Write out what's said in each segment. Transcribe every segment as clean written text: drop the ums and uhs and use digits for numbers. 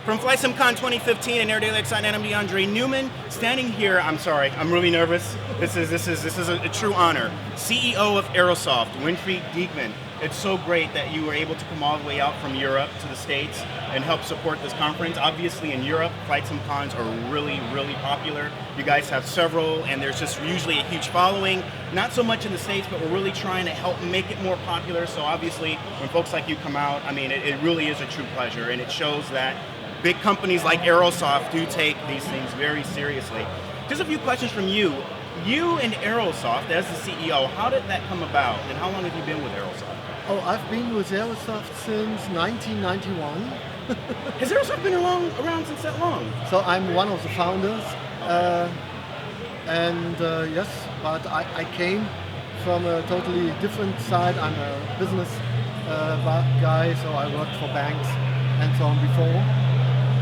From FlightSimCon 2015 and Air Daily Excitement, I'm DeAndre Newman. Standing here, I'm sorry, I'm really nervous. This is a true honor. CEO of Aerosoft, Winfried Diekmann. It's so great that you were able to come all the way out from Europe to the States and help support this conference. Obviously in Europe, FlightSimCons are really, really popular. You guys have several, and there's just usually a huge following. Not so much in the States, but we're really trying to help make it more popular. So obviously, when folks like you come out, I mean, it really is a true pleasure, and it shows that big companies like Aerosoft do take these things very seriously. Just a few questions from you. You and Aerosoft, as the CEO, how did that come about, and how long have you been with Aerosoft? Oh, I've been with Aerosoft since 1991. Has Aerosoft been around since that long? So I'm one of the founders. Yes, but I came from a totally different side. I'm a business guy, so I worked for banks and so on before.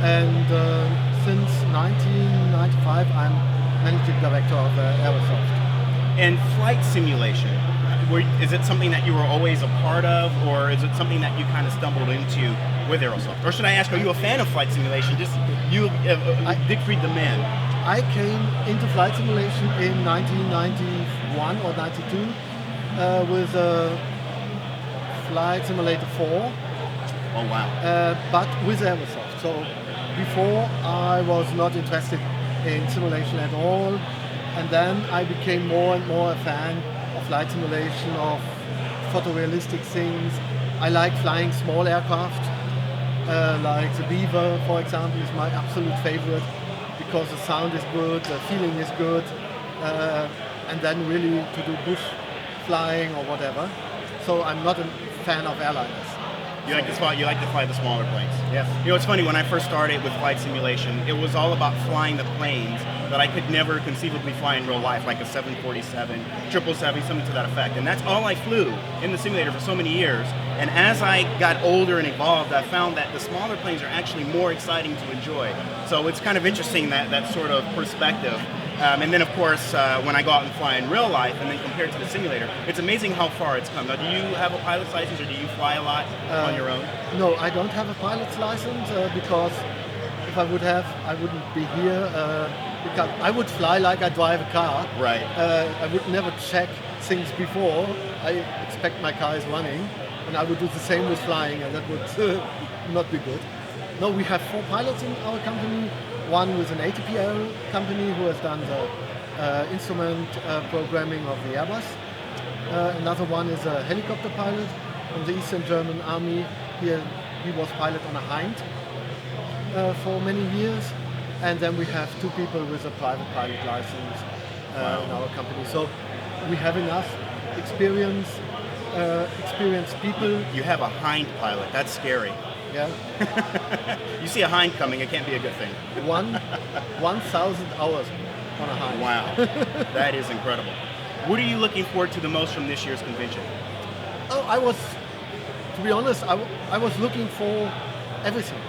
And since 1995, I'm managing director of Aerosoft. And flight simulation, is it something that you were always a part of, or is it something that you kind of stumbled into with Aerosoft? Or should I ask, are you a fan of flight simulation? Just you, Winfried the man. I came into flight simulation in 1991 or 92 with Flight Simulator 4. Oh wow. But with Aerosoft. So before I was not interested in simulation at all, and then I became more and more a fan of flight simulation, of photorealistic things. I like flying small aircraft, like the Beaver, for example, is my absolute favorite because the sound is good, the feeling is good, and then really to do bush flying or whatever. So I'm not a fan of airliners. You like to fly the smaller planes. Yes. You know, it's funny, when I first started with flight simulation, it was all about flying the planes that I could never conceivably fly in real life, like a 747, 777, something to that effect. And that's all I flew in the simulator for so many years. And as I got older and evolved, I found that the smaller planes are actually more exciting to enjoy. So it's kind of interesting, that sort of perspective. And then, of course, when I go out and fly in real life, and then compared to the simulator, it's amazing how far it's come. Now, do you have a pilot's license, or do you fly a lot on your own? No, I don't have a pilot's license because if I would have, I wouldn't be here. Because I would fly like I drive a car. Right. I would never check things before. I expect my car is running, and I would do the same with flying, and that would not be good. No, we have 4 pilots in our company. One with an ATPL company who has done the instrument programming of the Airbus. Another one is a helicopter pilot from the Eastern German Army. He was pilot on a Hind for many years. And then we have 2 people with a private pilot license in our company. So we have enough experienced people. You have a Hind pilot. That's scary. Yeah. You see a Hind coming, it can't be a good thing. 1,000 hours on a Hind. Wow, that is incredible. What are you looking forward to the most from this year's convention? Oh, to be honest, I was looking for everything.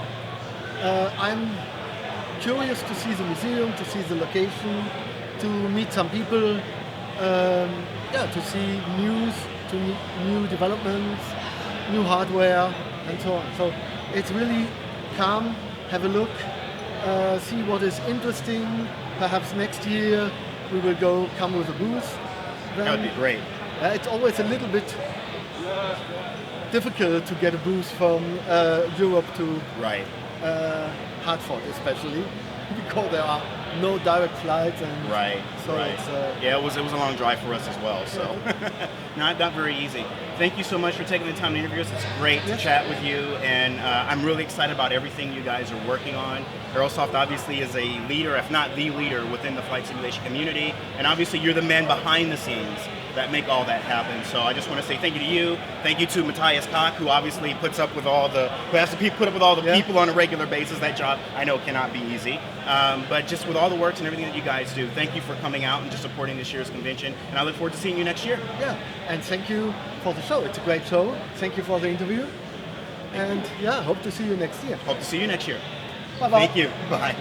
I'm curious to see the museum, to see the location, to meet some people, to see news, to meet new developments, new hardware, and so on. So it's really come, have a look, see what is interesting. Perhaps next year we will come with a booth. That would be great. It's always a little bit difficult to get a booth from Europe to Hartford, especially because there are no direct flights. And so it's it was a long drive for us as well. So not very easy. Thank you so much for taking the time to interview us. It's great to chat with you, and I'm really excited about everything you guys are working on. Aerosoft obviously is a leader, if not the leader, within the flight simulation community, and obviously you're the man behind the scenes that make all that happen. So I just want to say thank you to you. Thank you to Matthias Koch, who obviously has to put up with all the people on a regular basis. That job I know cannot be easy. But just with all the works and everything that you guys do, thank you for coming out and just supporting this year's convention. And I look forward to seeing you next year. Yeah, and thank you for the show. It's a great show. Thank you for the interview. And hope to see you next year. Hope to see you next year. Bye-bye. Thank you. Bye.